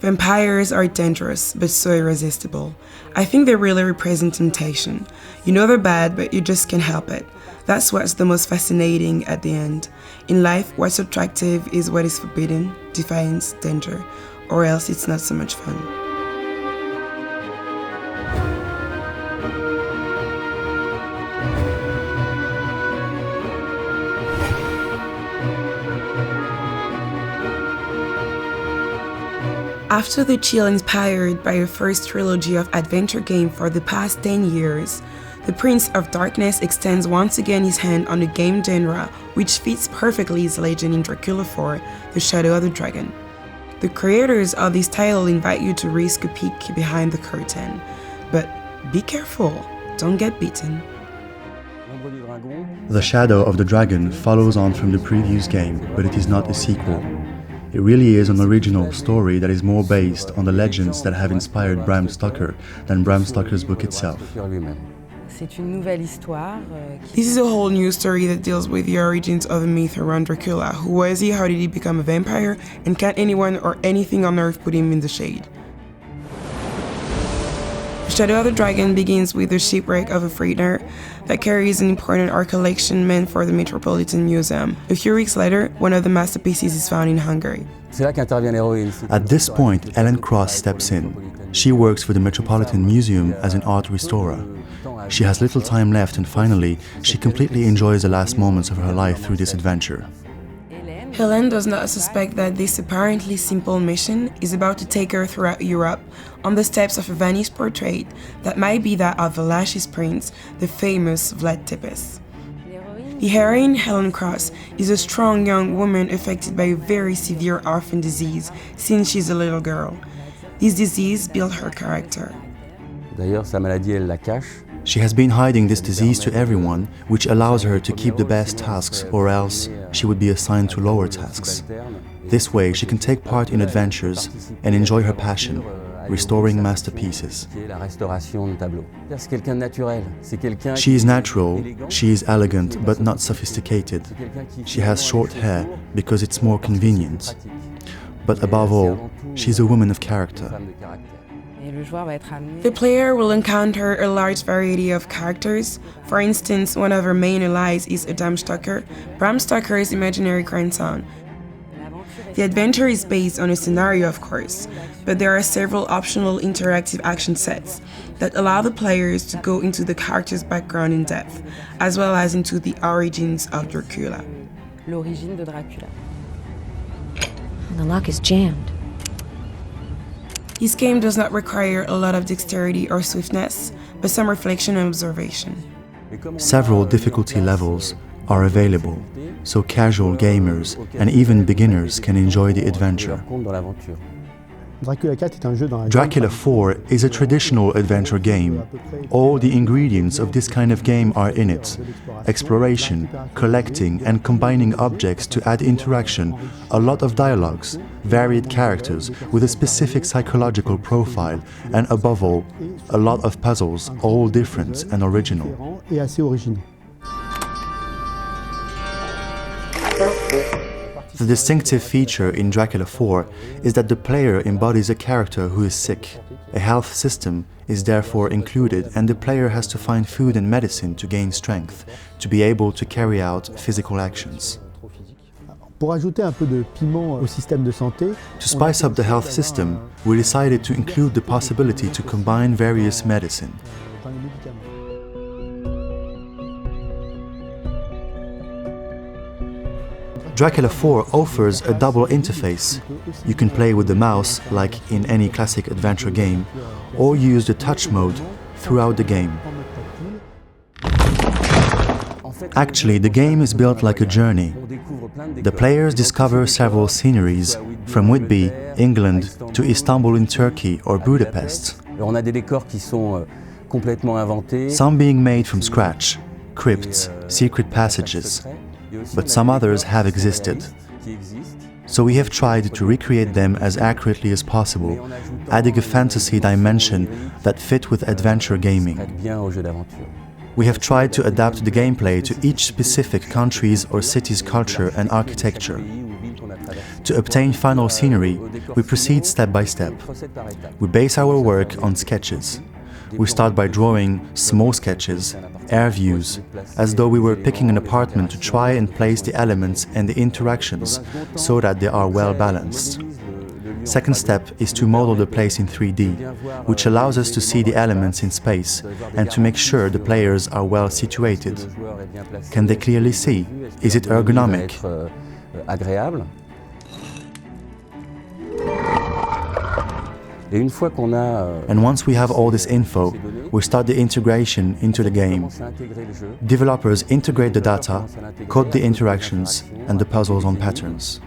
Vampires are dangerous, but so irresistible. I think they really represent temptation. You know they're bad, but you just can't help it. That's what's the most fascinating at the end. In life, what's attractive is what is forbidden, defiance, danger, or else it's not so much fun. After the chill inspired by the first trilogy of adventure games for the past 10 years, the Prince of Darkness extends once again his hand on the game genre, which fits perfectly his legend in Dracula 4, The Shadow of the Dragon. The creators of this title invite you to risk a peek behind the curtain, but be careful, don't get bitten. The Shadow of the Dragon follows on from the previous game, but it is not a sequel. It really is an original story that is more based on the legends that have inspired Bram Stoker than Bram Stoker's book itself. This is a whole new story that deals with the origins of the myth around Dracula. Who was he, how did he become a vampire, and can anyone or anything on earth put him in the shade? The Shadow of the Dragon begins with the shipwreck of a freighter that carries an important art collection meant for the Metropolitan Museum. A few weeks later, one of the masterpieces is found in Hungary. At this point, Ellen Cross steps in. She works for the Metropolitan Museum as an art restorer. She has little time left, and finally, she completely enjoys the last moments of her life through this adventure. Helen does not suspect that this apparently simple mission is about to take her throughout Europe on the steps of a Venice portrait that might be that of Velázquez's prince, the famous Vlad Tepes. The heroine, Helen Cross, is a strong young woman affected by a very severe orphan disease since she's a little girl. This disease built her character. She has been hiding this disease to everyone, which allows her to keep the best tasks, or else she would be assigned to lower tasks. This way, she can take part in adventures and enjoy her passion, restoring masterpieces. She is natural, she is elegant but not sophisticated. She has short hair because it's more convenient. But above all, she's a woman of character. The player will encounter a large variety of characters. For instance, one of her main allies is Adam Stoker, Bram Stoker's imaginary grandson. The adventure is based on a scenario, of course, but there are several optional interactive action sets that allow the players to go into the character's background in depth, as well as into the origins of Dracula. L'origine de Dracula. And the lock is jammed. This game does not require a lot of dexterity or swiftness, but some reflection and observation. Several difficulty levels are available, so casual gamers and even beginners can enjoy the adventure. Dracula 4 is a traditional adventure game. All the ingredients of this kind of game are in it. Exploration, collecting and combining objects to add interaction, a lot of dialogues, varied characters with a specific psychological profile, and above all, a lot of puzzles, all different and original. The distinctive feature in Dracula 4 is that the player embodies a character who is sick. A health system is therefore included, and the player has to find food and medicine to gain strength, to be able to carry out physical actions. To spice up the health system, we decided to include the possibility to combine various medicine. Dracula 4 offers a double interface. You can play with the mouse, like in any classic adventure game, or use the touch mode throughout the game. Actually, the game is built like a journey. The players discover several sceneries, from Whitby, England, to Istanbul in Turkey or Budapest. Some being made from scratch, crypts, secret passages, but some others have existed. So we have tried to recreate them as accurately as possible, adding a fantasy dimension that fit with adventure gaming. We have tried to adapt the gameplay to each specific country's or city's culture and architecture. To obtain final scenery, we proceed step by step. We base our work on sketches. We start by drawing small sketches, air views, as though we were picking an apartment to try and place the elements and the interactions so that they are well balanced. Second step is to model the place in 3D, which allows us to see the elements in space and to make sure the players are well situated. Can they clearly see? Is it ergonomic? And once we have all this info, we start the integration into the game. Developers integrate the data, code the interactions, and the puzzles on patterns.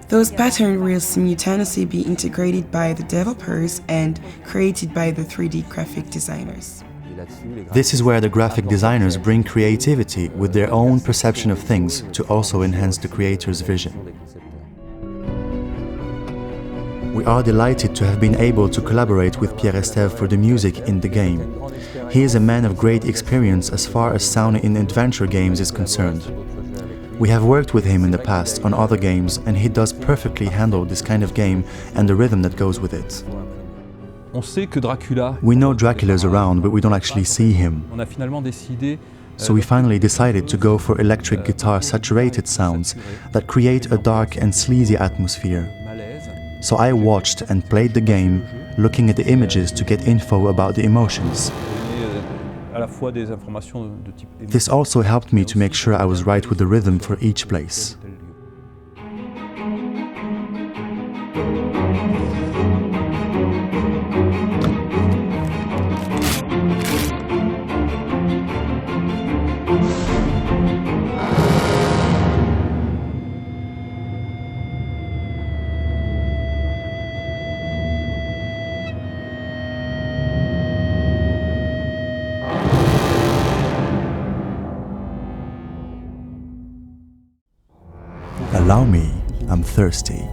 Those patterns will simultaneously be integrated by the developers and created by the 3D graphic designers. This is where the graphic designers bring creativity with their own perception of things to also enhance the creator's vision. We are delighted to have been able to collaborate with Pierre Estève for the music in the game. He is a man of great experience as far as sound in adventure games is concerned. We have worked with him in the past on other games, and he does perfectly handle this kind of game and the rhythm that goes with it. We know Dracula is around, but we don't actually see him. So we finally decided to go for electric guitar saturated sounds that create a dark and sleazy atmosphere. So I watched and played the game, looking at the images to get info about the emotions. This also helped me to make sure I was right with the rhythm for each place. Allow me, I'm thirsty.